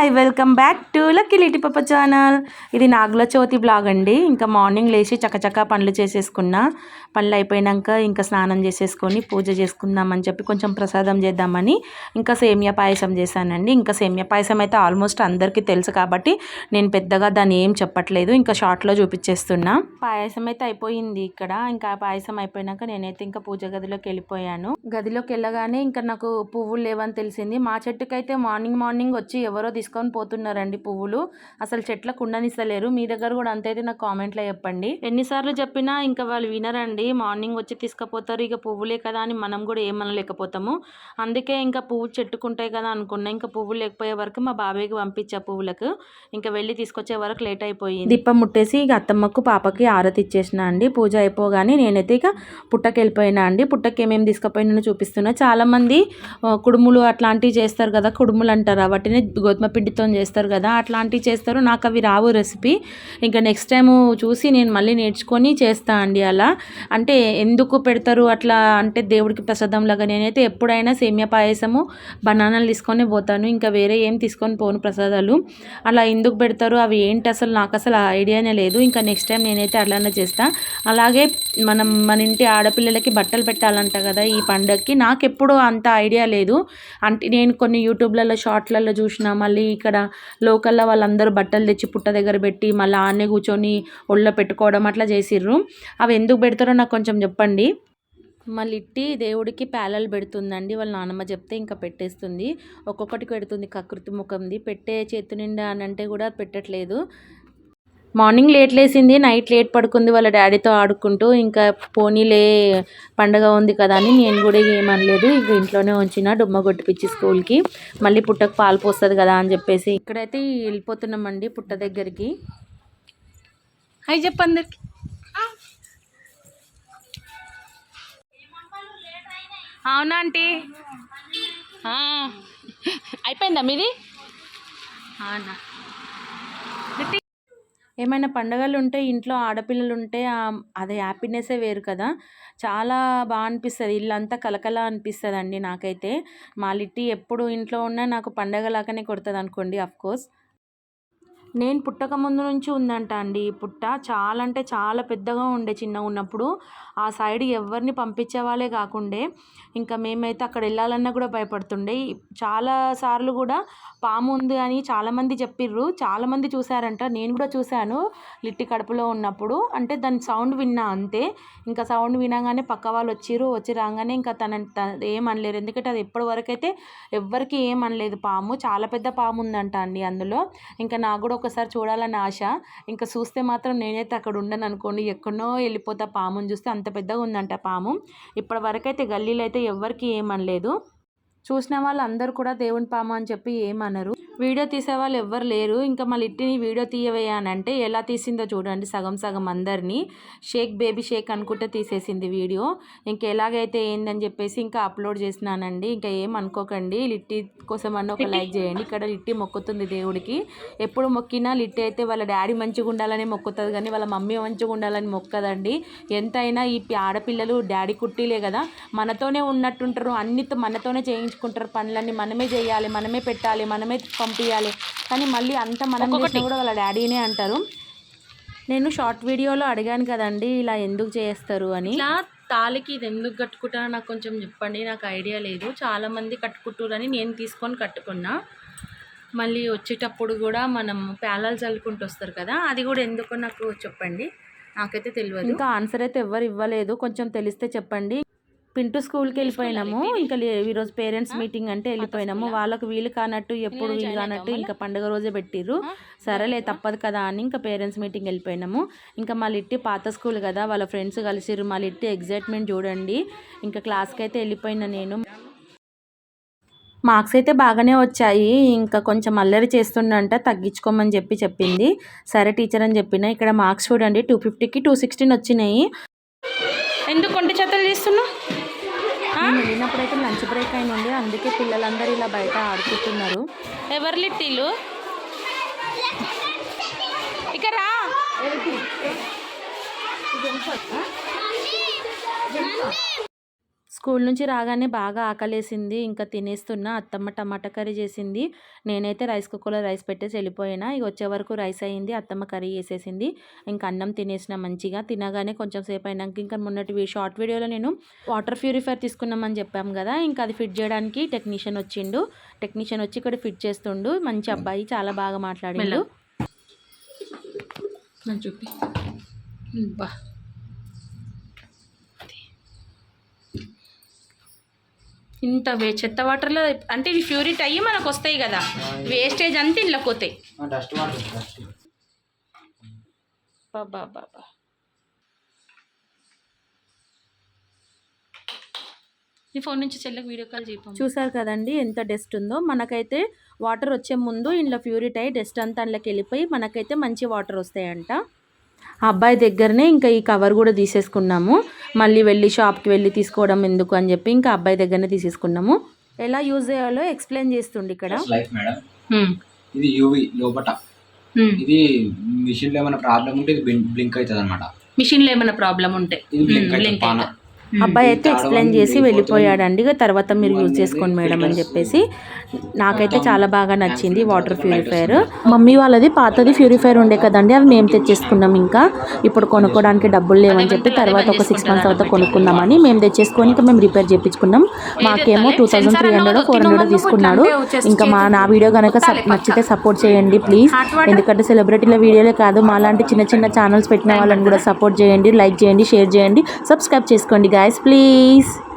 Hi welcome back to lucky లిటి పప్ప channel. ఇది నాగుల చవితి బ్లాగ్ అండి. ఇంకా మార్నింగ్ లేచి చకచకా పనులు చేసేసుకున్నా. పనులు అయిపోయాక ఇంకా స్నానం చేసేసుకొని పూజ చేసుకుందామని చెప్పి కొంచెం ప్రసాదం చేద్దామని ఇంకా సేమియా పాయసం చేశానండి. ఇంకా సేమియా పాయసం అయితే ఆల్మోస్ట్ అందరికీ తెలుసు కాబట్టి నేను పెద్దగా దాన్ని ఏం చెప్పట్లేదు, ఇంకా షార్ట్లో చూపించేస్తున్నా. పాయసం అయితే అయిపోయింది ఇక్కడ. ఇంకా పాయసం అయిపోయినాక నేనైతే ఇంకా పూజ గదిలోకి వెళ్ళిపోయాను. గదిలోకి వెళ్ళగానే ఇంకా నాకు పువ్వులు లేవని తెలిసింది. మా చెట్టుకైతే మార్నింగ్ వచ్చి ఎవరో తీసుకొని పోతున్నారండి పువ్వులు. అసలు చెట్లకు ఉండనిస్తలేరు. మీ దగ్గర కూడా అంతైతే నాకు కామెంట్లో చెప్పండి. ఎన్నిసార్లు చెప్పినా ఇంకా వాళ్ళు వినరండి. మార్నింగ్ వచ్చి తీసుకుపోతారు. ఇక పువ్వులే కదా అని మనం కూడా ఏమనలేకపోతాము. అందుకే ఇంకా పువ్వు చెట్టుకుంటాయి కదా అనుకున్నా. ఇంకా పువ్వులు లేకపోయే వరకు మా బాబాయ్కి పంపించా పువ్వులకు. ఇంకా వెళ్ళి తీసుకొచ్చే వరకు లేట్ అయిపోయింది. దీపం ముట్టేసి ఇక అత్తమ్మకు పాపకి ఆరతి ఇచ్చేసిన అండి. పూజ అయిపోగానే నేనైతే ఇక పుట్టకి వెళ్ళిపోయినా అండి. పుట్టకి ఏమేమి తీసుకుపోయినా చూపిస్తున్నా. చాలామంది కుడుములు అట్లాంటివి చేస్తారు కదా, కుడుములు అంటారు, వాటిని గోధుమ పిండితో చేస్తారు కదా, అట్లాంటివి చేస్తారు. నాకు అవి రావు రెసిపీ. ఇంకా నెక్స్ట్ టైం చూసి నేను మళ్ళీ నేర్చుకొని చేస్తా అండి. అలా అంటే ఎందుకు పెడతారు అట్లా అంటే దేవుడికి ప్రసాదం లాగా. నేనైతే ఎప్పుడైనా సేమియా పాయసము బనానాలు తీసుకొని పోతాను, ఇంకా వేరే ఏం తీసుకొని పోను ప్రసాదాలు. అలా ఎందుకు పెడతారు అవి ఏంటి అసలు నాకు అసలు ఐడియానే లేదు. ఇంకా నెక్స్ట్ టైం నేనైతే అట్లానే చేస్తా. అలాగే మన ఇంటి ఆడపిల్లలకి బట్టలు పెట్టాలంట కదా ఈ పండగకి. నాకు ఎప్పుడు అంత ఐడియా లేదు. అంటే నేను కొన్ని యూట్యూబ్లలో షార్ట్లలో చూసిన, మళ్ళీ ఇక్కడ లోకల్లో వాళ్ళందరూ బట్టలు తెచ్చి పుట్ట దగ్గర పెట్టి మళ్ళీ ఆడనే కూర్చొని ఒళ్ళో పెట్టుకోవడం అట్లా చేసిర్రు. అవి ఎందుకు పెడతారో నాకు కొంచెం చెప్పండి. మళ్ళీ ఇట్టి దేవుడికి పేలలు పెడుతుందండి. వాళ్ళ నాన్నమ్మ చెప్తే ఇంకా పెట్టేస్తుంది. ఒక్కొక్కటికి పెడుతుంది కకృతి ముఖంది. పెట్టే చేతు నిండా అని అంటే కూడా పెట్టట్లేదు. మార్నింగ్ లేట్ లేసింది, నైట్ లేట్ పడుకుంది వాళ్ళ డాడీతో ఆడుకుంటూ. ఇంకా పోనీలే పండగ ఉంది కదా అని నేను కూడా ఏమనలేదు. ఇక ఇంట్లోనే ఉంచిన డుమ్మ కొట్టిపిచ్చి స్కూల్కి. మళ్ళీ పుట్టకు పాలు పోస్తుంది కదా అని చెప్పేసి ఇక్కడైతే వెళ్ళిపోతున్నామండి పుట్ట దగ్గరికి. హాయ్ చెప్పు అందరికి. అవునా ఆంటీ? అయిపోయిందా మీది? అవునా. ఏమైనా పండగలు ఉంటే ఇంట్లో ఆడపిల్లలు ఉంటే అదే హ్యాపీనెస్సే వేరు కదా. చాలా బాగా అనిపిస్తుంది. ఇల్లంతా కలకల అనిపిస్తుంది అండి నాకైతే. మా లిట్టి ఎప్పుడు ఇంట్లో ఉన్నా నాకు పండగలాగానే కొడుతుంది అనుకోండి. అఫ్కోర్స్ నేను పుట్టక ముందు నుంచి ఉందంట అండి ఈ పుట్ట. చాలా అంటే చాలా పెద్దగా ఉండే చిన్నగా ఉన్నప్పుడు. ఆ సైడ్ ఎవరిని పంపించే వాళ్ళే కాకుండే. ఇంకా మేమైతే అక్కడ వెళ్ళాలన్నా కూడా భయపడుతుండే. చాలా సార్లు కూడా పాము ఉంది అని చాలామంది చెప్పిర్రు. చాలామంది చూసారంట, నేను కూడా చూశాను లిట్టి కడుపులో ఉన్నప్పుడు. అంటే దాని సౌండ్ విన్నా అంతే. ఇంకా సౌండ్ వినగానే పక్క వాళ్ళు వచ్చి రాగానే ఇంకా తన ఏమనలేరు. ఎందుకంటే అది ఎప్పటి వరకు అయితే ఎవ్వరికి ఏమనలేదు. పాము చాలా పెద్ద పాము ఉందంట అండి అందులో. ఇంకా నాకు కూడా ఒకసారి చూడాలని ఆశ. ఇంకా చూస్తే మాత్రం నేనైతే అక్కడ ఉండను అనుకోండి, ఎక్కడనో వెళ్ళిపోతా. పాముని చూస్తే అంత పెద్దగా ఉందంట పాము. ఇప్పటి వరకైతే గల్లీలో అయితే ఎవ్వరికి ఏమనలేదు. చూసిన వాళ్ళు అందరూ కూడా దేవుని పాము అని చెప్పి ఏమనరు. వీడియో తీసే వాళ్ళు ఎవ్వరు లేరు. ఇంకా మా లిట్టిని వీడియో తీయవయ్యా అని అంటే ఎలా తీసిందో చూడండి. సగం అందరినీ షేక్ బేబీ షేక్ అనుకుంటే తీసేసింది వీడియో. ఇంకా ఎలాగైతే ఏందని చెప్పేసి ఇంకా అప్లోడ్ చేసినానండి. ఇంకా ఏం అనుకోకండి, లిట్టి కోసం అన్న ఒక లైక్ చేయండి. ఇక్కడ లిట్టి మొక్కుతుంది దేవుడికి. ఎప్పుడు మొక్కినా లిట్టి అయితే వాళ్ళ డాడీ మంచిగా ఉండాలని మొక్కుతుంది కానీ వాళ్ళ మమ్మీ మంచిగా ఉండాలని మొక్కదండి. ఎంతైనా ఈ ఆడపిల్లలు డాడీ కుట్టిలే కదా, మనతోనే ఉన్నట్టుంటారు. అన్నితో మనతోనే చేయించుకుంటారు. పనులన్నీ మనమే చేయాలి, మనమే పెట్టాలి, మనమే పంపించాలి. కానీ మళ్ళీ అంత మనం చేసినా కూడా వాళ్ళ డాడీనే అంటారు. నేను షార్ట్ వీడియోలో అడిగాను కదండి ఇలా ఎందుకు చేస్తారు అని. ఇలా తాళికి ఇది ఎందుకు కట్టుకుంటానో నాకు కొంచెం చెప్పండి. నాకు ఐడియా లేదు. చాలామంది కట్టుకుంటారని నేను తీసుకొని కట్టుకున్నా. మళ్ళీ వచ్చేటప్పుడు కూడా మనం పేలాలు చల్లుకుంటూ వస్తారు కదా, అది కూడా ఎందుకో నాకు చెప్పండి. నాకైతే తెలియదు. ఇంకా ఆన్సర్ అయితే ఎవ్వరు ఇవ్వలేదు. కొంచెం తెలిస్తే చెప్పండి. పింటూ స్కూల్కి వెళ్ళిపోయినాము. ఇంకా ఈరోజు పేరెంట్స్ మీటింగ్ అంటే వెళ్ళిపోయినాము. వాళ్ళకు వీలు కానట్టు ఎప్పుడు వీలు కానట్టు ఇంకా పండుగ రోజే పెట్టిర్రు. సరేలే తప్పదు కదా అని ఇంకా పేరెంట్స్ మీటింగ్ వెళ్ళిపోయినాము. ఇంకా మా లిట్టి పాత స్కూల్ కదా, వాళ్ళ ఫ్రెండ్స్ కలిసిర్రు. మా లిట్టి ఎగ్జైట్మెంట్ చూడండి. ఇంకా క్లాస్కి అయితే వెళ్ళిపోయినా నేను. మార్క్స్ అయితే బాగానే వచ్చాయి. ఇంకా కొంచెం అల్లరి చేస్తుండంట, తగ్గించుకోమని చెప్పింది. సరే టీచర్ అని చెప్పిన. ఇక్కడ మార్క్స్ చూడండి, 250కి 216 వచ్చినాయి. ఎందుకు కొంటి చేతలు చేస్తున్నావు? నేను వెళ్ళినప్పుడైతే లంచ్ బ్రేక్ అయినండి, అందుకే పిల్లలందరూ ఇలా బయట ఆడుకుంటున్నారు. ఎవరు లిట్టీలు ఇక్కడ రా. స్కూల్ నుంచి రాగానే బాగా ఆకలేసింది. ఇంకా తినేస్తున్నా. అత్తమ్మ టమాటా కర్రీ చేసింది. నేనైతే రైస్ కుక్కర్‌లో రైస్ పెట్టేసి వెళ్ళిపోయినా. ఇక వచ్చే వరకు రైస్ అయింది. అత్తమ్మ కర్రీ చేసేసింది. ఇంకా అన్నం తినేసిన మంచిగా. తినగానే కొంచెం సేపు అయినాక ఇంకా మొన్నటి షార్ట్ వీడియోలో నేను వాటర్ ప్యూరిఫైయర్ తీసుకున్నామని చెప్పాం కదా! ఇంకా అది ఫిట్ చేయడానికి టెక్నీషియన్ వచ్చిండు. టెక్నీషియన్ వచ్చి ఇక్కడ ఫిట్ చేస్తుండు. మంచి అబ్బాయి, చాలా బాగా మాట్లాడిండు. చూపి బా ఇంత చెత్త వాటర్లో అంటే ఇవి ప్యూరిట్ అయ్యి మనకు వస్తాయి కదా, వేస్టేజ్ అంతా ఇంట్లోకి పోతాయి. బాబా బాబా ఈ ఫోన్ నుంచి చెల్లెకి వీడియో కాల్ చేయపం. చూసారు కదండి ఎంత డస్ట్ ఉందో. మనకైతే వాటర్ వచ్చే ముందు ఇంట్లో ప్యూరిట్ అయ్యి డస్ట్ అంతా అందులోకి వెళ్ళిపోయి మనకైతే మంచి వాటర్ వస్తాయంట. ఆ అబ్బాయి దగ్గరనే ఇంకా ఈ కవర్ కూడా తీసేసుకున్నాము. మళ్ళీ వెళ్ళి షాప్కి వెళ్ళి తీసుకోవడం ఎందుకు అని చెప్పి ఇంకా అబ్బాయి దగ్గరనే తీసేసుకున్నాము. ఎలా యూజ్ చేయాలో ఎక్స్ప్లెయిన్ చేస్తుండే ఇక్కడ. ఇది యూవి లోపట, ఇది మిషన్ లో ఏమైనా ప్రాబ్లం ఉంటే ఇది బ్లింక్ అవుతుంది అనమాట. మిషన్ లో ఏమైనా ప్రాబ్లం ఉంటే బ్లింక్ అబ్బాయి అయితే ఎక్స్ప్లెయిన్ చేసి వెళ్ళిపోయాడండి. తర్వాత మీరు యూజ్ చేసుకోండి మేడం అని చెప్పేసి. నాకైతే చాలా బాగా నచ్చింది వాటర్ ప్యూరిఫైయర్. మమ్మీ వాళ్ళది పాతది ప్యూరిఫైయర్ ఉండే కదండి, అది మేము తెచ్చేసుకున్నాం. ఇంకా ఇప్పుడు కొనుక్కోవడానికి డబ్బులు లేవని చెప్పి తర్వాత ఒక 6 months తర్వాత కొనుక్కుందామని మేము తెచ్చేసుకొని ఇంకా మేము రిపేర్ చేయించుకున్నాం. మాకేమో 2300 400 తీసుకున్నాడు. ఇంకా నా వీడియో కనుక నచ్చితే సపోర్ట్ చేయండి ప్లీజ్. ఎందుకంటే సెలబ్రిటీల వీడియోలే కాదు, మాలాంటి చిన్న చిన్న ఛానల్స్ పెట్టిన వాళ్ళని కూడా సపోర్ట్ చేయండి. లైక్ చేయండి, షేర్ చేయండి, సబ్స్క్రైబ్ చేసుకోండి guys, please.